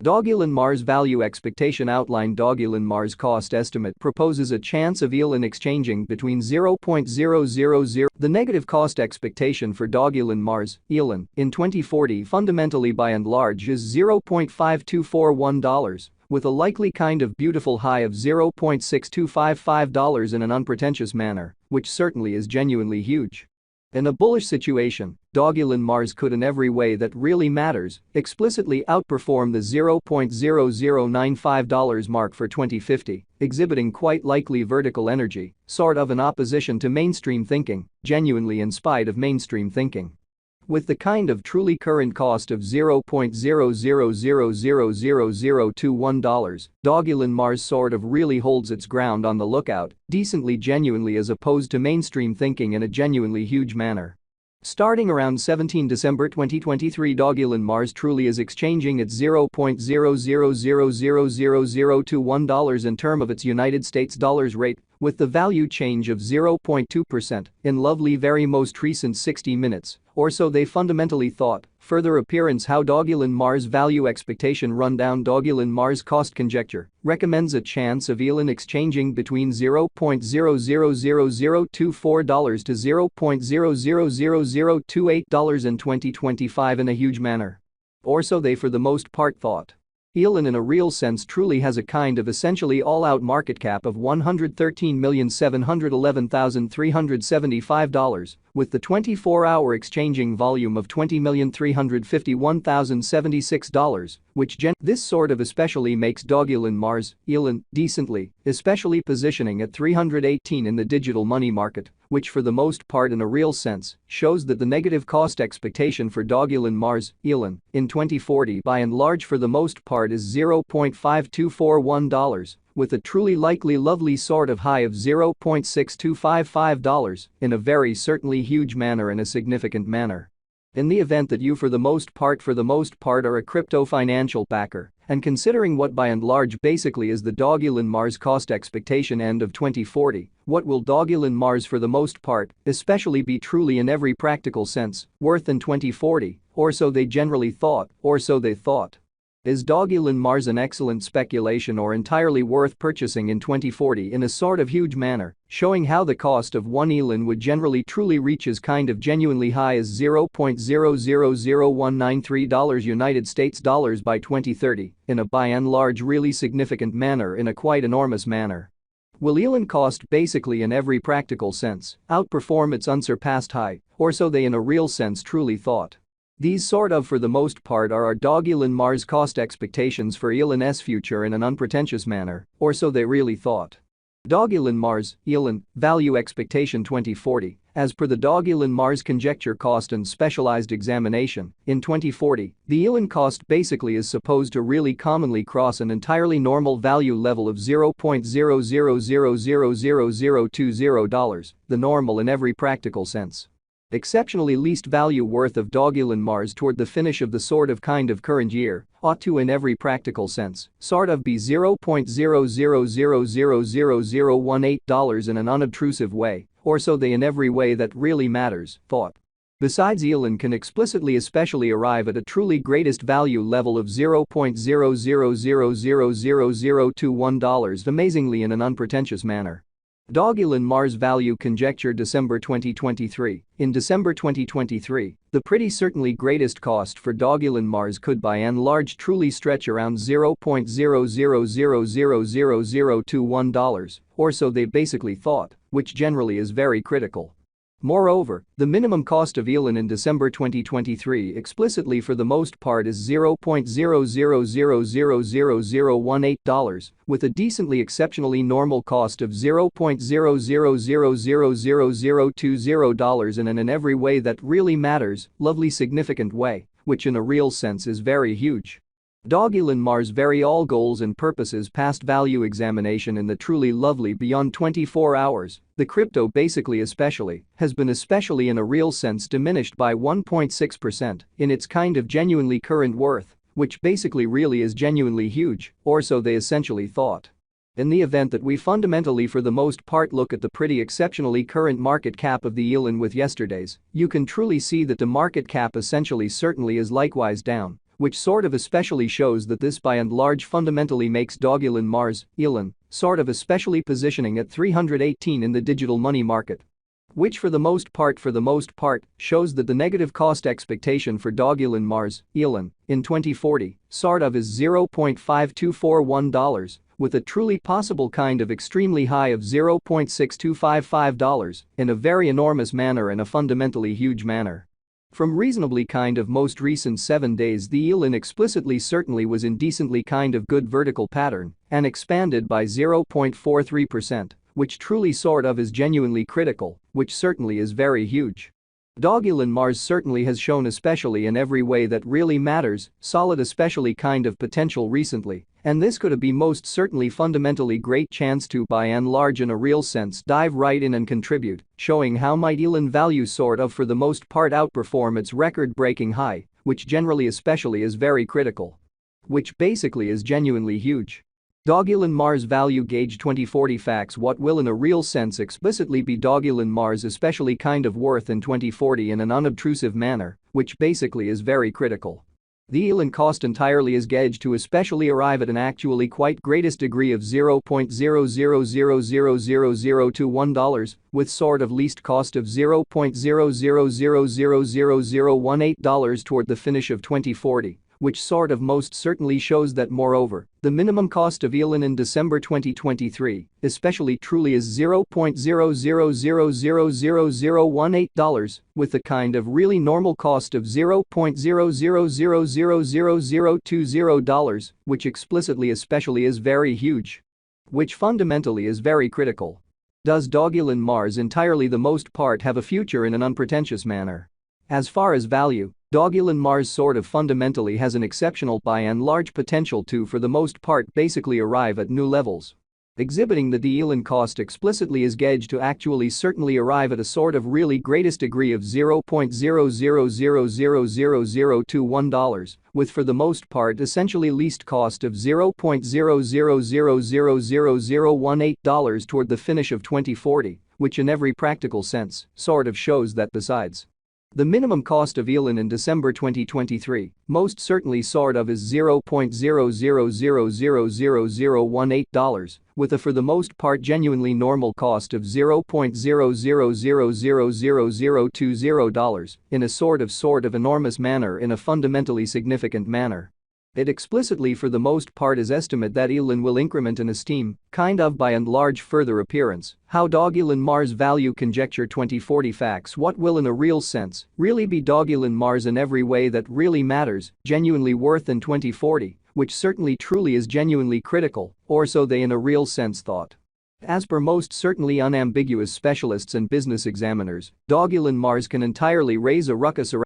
Dogelon Mars value expectation outline. Dogelon Mars cost estimate proposes a chance of elon exchanging between 0.000. The negative cost expectation for Dogelon Mars, elon, in 2040 fundamentally by and large is $0.5241, with a likely kind of beautiful high of $0.6255 in an unpretentious manner, which certainly is genuinely huge. In a bullish situation, Dogelon Mars could in every way that really matters explicitly outperform the $0.0095 mark for 2050, exhibiting quite likely vertical energy, sort of in opposition to mainstream thinking, genuinely in spite of mainstream thinking. With the kind of truly current cost of $0.00000021, Dogelon Mars sort of really holds its ground on the lookout, decently genuinely as opposed to mainstream thinking in a genuinely huge manner. Starting around 17 December 2023, Dogelon Mars truly is exchanging at $0.00000021 in term of its United States dollars rate, with the value change of 0.2% in lovely very most recent 60 minutes, or so they fundamentally thought. Further appearance how Dogelon Mars value expectation rundown. Dogelon Mars cost conjecture recommends a chance of elon exchanging between $0.000024 to $0.000028 in 2025 in a huge manner. Or so they for the most part thought. Elon in a real sense truly has a kind of essentially all-out market cap of $113,711,375, with the 24-hour exchanging volume of $20,351,076, which this sort of especially makes Dogelon Mars, elon, decently, especially positioning at 318 in the digital money market, which for the most part in a real sense shows that the negative cost expectation for Dogelon Mars, elon, in 2040 by and large for the most part is $0.5241, with a truly likely lovely sort of high of $0.6255 in a very certainly huge manner and a significant manner. In the event that you for the most part are a crypto financial backer, and considering what by and large basically is the Dogelon Mars cost expectation end of 2040, what will Dogelon Mars for the most part especially be truly in every practical sense worth in 2040, or so they generally thought, or so they thought. Is Dogelon Mars an excellent speculation or entirely worth purchasing in 2040 in a sort of huge manner, showing how the cost of one elon would generally truly reach as kind of genuinely high as $0.000193 United States dollars by 2030, in a by and large really significant manner in a quite enormous manner. Will elon cost basically in every practical sense outperform its unsurpassed high, or so they in a real sense truly thought? These sort of for the most part are our Dogelon Mars cost expectations for elon's future in an unpretentious manner, or so they really thought. Dogelon Mars, elon, value expectation 2040, as per the Dogelon Mars conjecture cost and specialized examination, in 2040, the elon cost basically is supposed to really commonly cross an entirely normal value level of $0.00000020, the normal in every practical sense. Exceptionally least value worth of Dogelon Mars toward the finish of the sort of kind of current year ought to in every practical sense sort of be $0.00000018 in an unobtrusive way, or so they in every way that really matters, thought. Besides elon can explicitly especially arrive at a truly greatest value level of $0.00000021 amazingly in an unpretentious manner. Dogelon Mars value conjecture December 2023. In December 2023, the pretty certainly greatest cost for Dogelon Mars could by and large truly stretch around $0.00000021, or so they basically thought, which generally is very critical. Moreover, the minimum cost of elon in December 2023 explicitly for the most part is $0.00000018, with a decently exceptionally normal cost of $0.00000020 in an in every way that really matters, lovely significant way, which in a real sense is very huge. Dogelon Mars very all goals and purposes past value examination in the truly lovely beyond 24 hours, the crypto basically especially, has been especially in a real sense diminished by 1.6% in its kind of genuinely current worth, which basically really is genuinely huge, or so they essentially thought. In the event that we fundamentally for the most part look at the pretty exceptionally current market cap of the elon with yesterday's, you can truly see that the market cap essentially certainly is likewise down, which sort of especially shows that this by and large fundamentally makes Dogelon Mars, elon, sort of especially positioning at 318 in the digital money market. Which for the most part shows that the negative cost expectation for Dogelon Mars, elon, in 2040 sort of is $0.5241, with a truly possible kind of extremely high of $0.6255 in a very enormous manner and a fundamentally huge manner. From reasonably kind of most recent 7 days, the elon explicitly certainly was in decently kind of good vertical pattern and expanded by 0.43%, which truly sort of is genuinely critical, which certainly is very huge. Dogelon Mars certainly has shown, especially in every way that really matters, solid especially kind of potential recently, and this could be most certainly fundamentally great chance to by and large in a real sense dive right in and contribute, showing how might elon value sort of for the most part outperform its record-breaking high, which generally especially is very critical. Which basically is genuinely huge. Dogelon Mars value gauge 2040 facts. What will in a real sense explicitly be Dogelon Mars especially kind of worth in 2040 in an unobtrusive manner, which basically is very critical. The elon cost entirely is gauged to especially arrive at an actually quite greatest degree of $0.00000021, with sort of least cost of $0.00000018 toward the finish of 2040. Which sort of most certainly shows that moreover, the minimum cost of elon in December 2023 especially truly is $0.00000018, with the kind of really normal cost of $0.00000020, which explicitly especially is very huge. Which fundamentally is very critical. Does Dogelon Mars entirely the most part have a future in an unpretentious manner? As far as value, Dogelon Mars sort of fundamentally has an exceptional by and large potential to for the most part basically arrive at new levels. Exhibiting the elon cost explicitly is gauged to actually certainly arrive at a sort of really greatest degree of $0.00000021, with for the most part essentially least cost of $0.00000018 toward the finish of 2040, which in every practical sense sort of shows that besides the minimum cost of elon in December 2023 most certainly sort of is $0.00000018, with a for the most part genuinely normal cost of $0.00000020 in a sort of enormous manner in a fundamentally significant manner. It explicitly for the most part is estimate that elon will increment in esteem, kind of by and large further appearance. How Dogelon Mars value conjecture 2040 facts. What will in a real sense really be Dogelon Mars in every way that really matters, genuinely worth in 2040, which certainly truly is genuinely critical, or so they in a real sense thought. As per most certainly unambiguous specialists and business examiners, Dogelon Mars can entirely raise a ruckus around